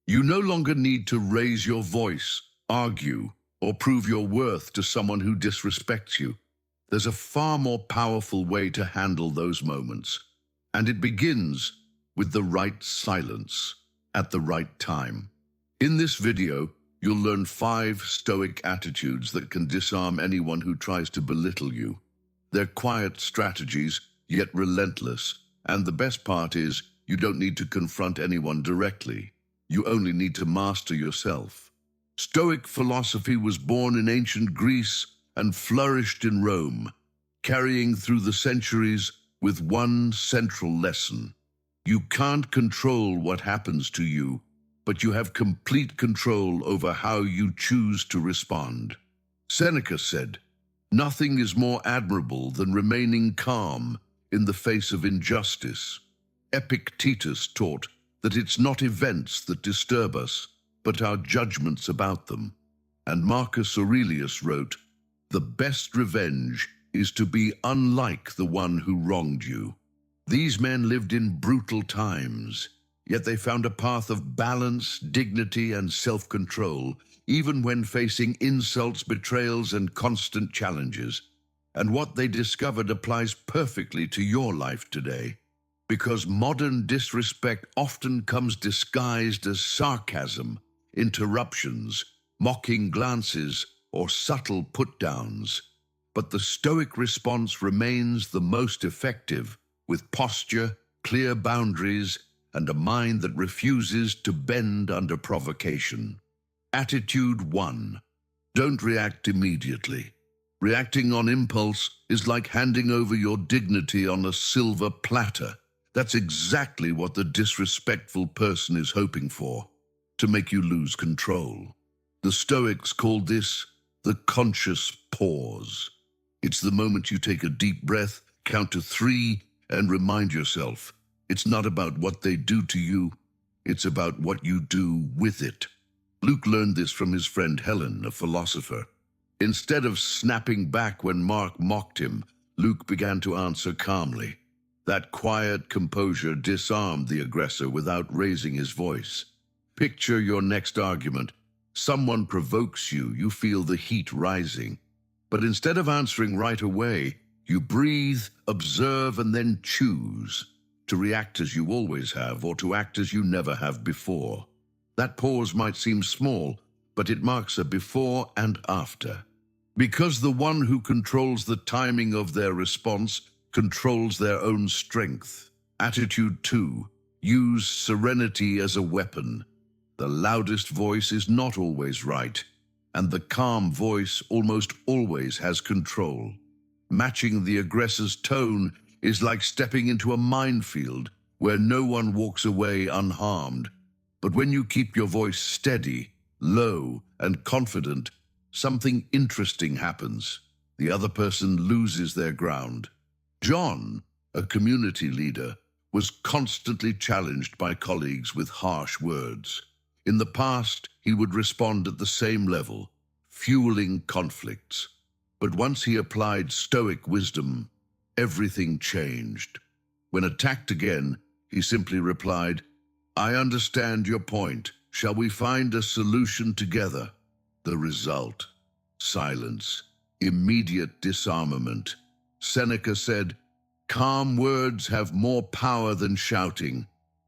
You no longer need to raise your voice, argue, or prove your worth to someone who disrespects you. There's a far more powerful way to handle those moments, and it begins with the right silence at the right time. In this video, you'll learn 5 Stoic attitudes that can disarm anyone who tries to belittle you. They're quiet strategies, yet relentless, and the best part is you don't need to confront anyone directly. You only need to master yourself. Stoic philosophy was born in ancient Greece and flourished in Rome, carrying through the centuries with one central lesson. You can't control what happens to you, but you have complete control over how you choose to respond. Seneca said, "Nothing is more admirable than remaining calm in the face of injustice." Epictetus taught that it's not events that disturb us, but our judgments about them. And Marcus Aurelius wrote, "The best revenge is to be unlike the one who wronged you." These men lived in brutal times, yet they found a path of balance, dignity, and self-control, even when facing insults, betrayals, and constant challenges. And what they discovered applies perfectly to your life today. Because modern disrespect often comes disguised as sarcasm, interruptions, mocking glances, or subtle put-downs. But the Stoic response remains the most effective, with posture, clear boundaries, and a mind that refuses to bend under provocation. Attitude 1. Don't react immediately. Reacting on impulse is like handing over your dignity on a silver platter. That's exactly what the disrespectful person is hoping for, to make you lose control. The Stoics called this the conscious pause. It's the moment you take a deep breath, count to 3, and remind yourself, it's not about what they do to you, it's about what you do with it. Luke learned this from his friend Helen, a philosopher. Instead of snapping back when Mark mocked him, Luke began to answer calmly. That quiet composure disarmed the aggressor without raising his voice. Picture your next argument. Someone provokes you, you feel the heat rising. But instead of answering right away, you breathe, observe, and then choose to react as you always have or to act as you never have before. That pause might seem small, but it marks a before and after. Because the one who controls the timing of their response controls their own strength. Attitude 2. Use serenity as a weapon. The loudest voice is not always right, and the calm voice almost always has control. Matching the aggressor's tone is like stepping into a minefield where no one walks away unharmed. But when you keep your voice steady, low, and confident, something interesting happens. The other person loses their ground. John, a community leader, was constantly challenged by colleagues with harsh words. In the past, he would respond at the same level, fueling conflicts. But once he applied Stoic wisdom, everything changed. When attacked again, he simply replied, "I understand your point. Shall we find a solution together?" The result: silence, immediate disarmament. Seneca said, "Calm words have more power than shouting."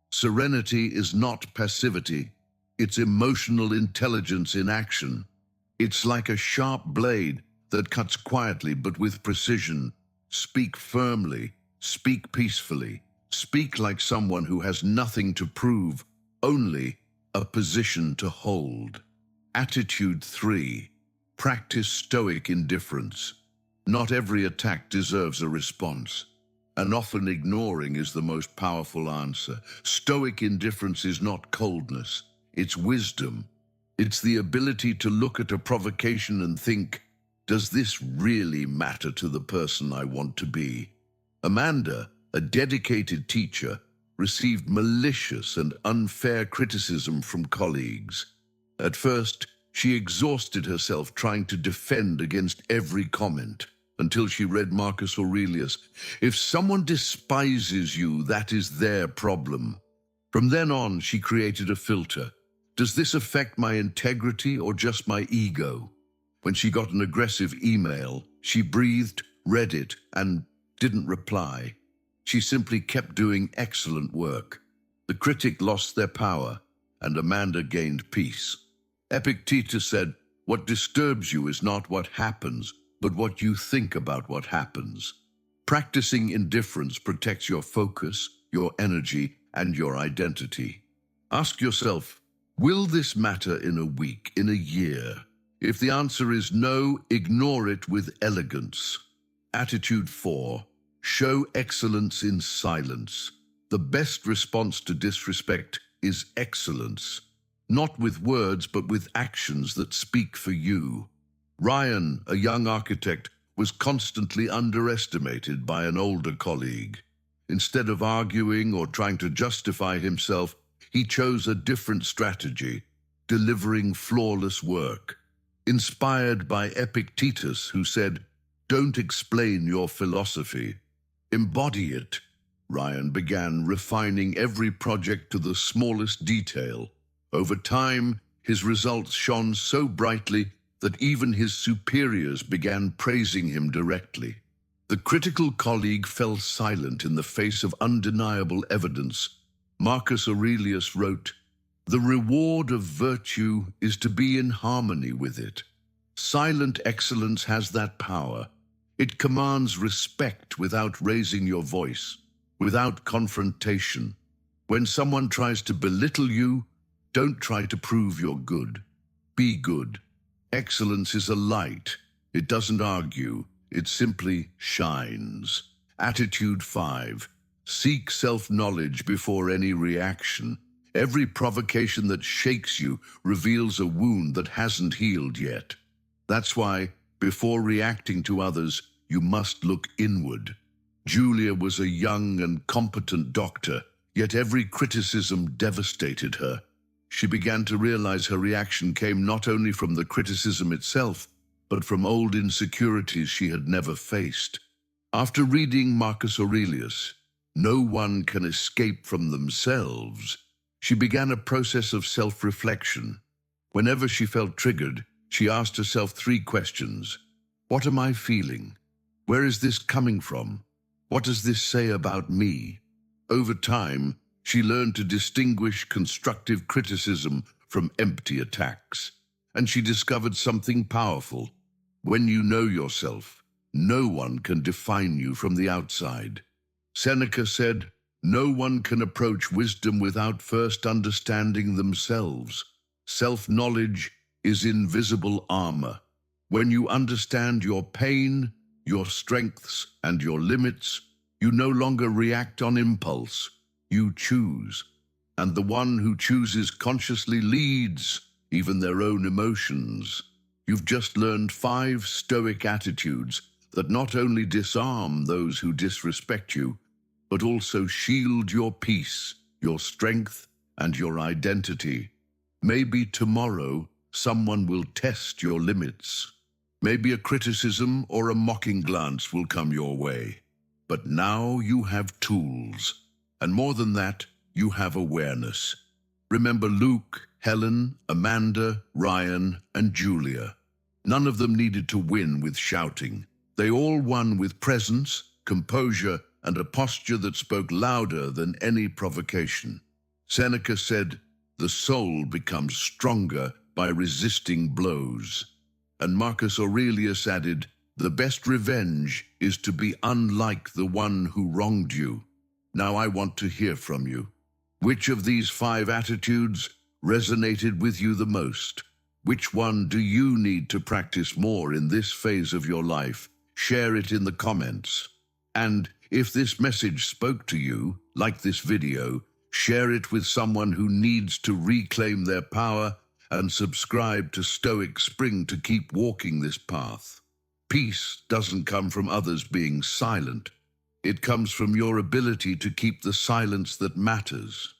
Serenity is not passivity. It's emotional intelligence in action. It's like a sharp blade that cuts quietly but with precision. Speak firmly, speak peacefully, speak like someone who has nothing to prove, only a position to hold. Attitude 3. Practice Stoic indifference. Not every attack deserves a response, and often ignoring is the most powerful answer. Stoic indifference is not coldness, it's wisdom. It's the ability to look at a provocation and think, does this really matter to the person I want to be? Amanda, a dedicated teacher, received malicious and unfair criticism from colleagues. At first, she exhausted herself trying to defend against every comment, until she read Marcus Aurelius. If someone despises you, that is their problem. From then on, she created a filter. Does this affect my integrity or just my ego? When she got an aggressive email, she breathed, read it, and didn't reply. She simply kept doing excellent work. The critic lost their power, and Amanda gained peace. Epictetus said, "What disturbs you is not what happens, but what you think about what happens." Practicing indifference protects your focus, your energy, and your identity. Ask yourself, will this matter in a week, in a year? If the answer is no, ignore it with elegance. Attitude 4. Show excellence in silence. The best response to disrespect is excellence. Not with words, but with actions that speak for you. Ryan, a young architect, was constantly underestimated by an older colleague. Instead of arguing or trying to justify himself, he chose a different strategy, delivering flawless work. Inspired by Epictetus, who said, "Don't explain your philosophy, embody it," Ryan began refining every project to the smallest detail. Over time, his results shone so brightly that even his superiors began praising him directly. The critical colleague fell silent in the face of undeniable evidence. Marcus Aurelius wrote, "The reward of virtue is to be in harmony with it." Silent excellence has that power. It commands respect without raising your voice, without confrontation. When someone tries to belittle you, don't try to prove you're good. Be good. Excellence is a light. It doesn't argue. It simply shines. Attitude 5. Seek self-knowledge before any reaction. Every provocation that shakes you reveals a wound that hasn't healed yet. That's why, before reacting to others, you must look inward. Julia was a young and competent doctor, yet every criticism devastated her. She began to realize her reaction came not only from the criticism itself, but from old insecurities she had never faced. After reading Marcus Aurelius, "No one can escape from themselves," she began a process of self-reflection. Whenever she felt triggered, she asked herself 3 questions. What am I feeling? Where is this coming from? What does this say about me? Over time, she learned to distinguish constructive criticism from empty attacks. And she discovered something powerful. When you know yourself, no one can define you from the outside. Seneca said, "No one can approach wisdom without first understanding themselves." Self-knowledge is invisible armor. When you understand your pain, your strengths, and your limits, you no longer react on impulse. You choose. And the one who chooses consciously leads even their own emotions. You've just learned 5 stoic attitudes that not only disarm those who disrespect you, but also shield your peace, your strength, and your identity. Maybe tomorrow someone will test your limits. Maybe a criticism or a mocking glance will come your way. But now you have tools. And more than that, you have awareness. Remember Luke, Helen, Amanda, Ryan, and Julia. None of them needed to win with shouting. They all won with presence, composure, and a posture that spoke louder than any provocation. Seneca said, "The soul becomes stronger by resisting blows." And Marcus Aurelius added, "The best revenge is to be unlike the one who wronged you." Now I want to hear from you. Which of these 5 attitudes resonated with you the most? Which one do you need to practice more in this phase of your life? Share it in the comments. And if this message spoke to you, like this video, share it with someone who needs to reclaim their power, and subscribe to Stoic Spring to keep walking this path. Peace doesn't come from others being silent. It comes from your ability to keep the silence that matters.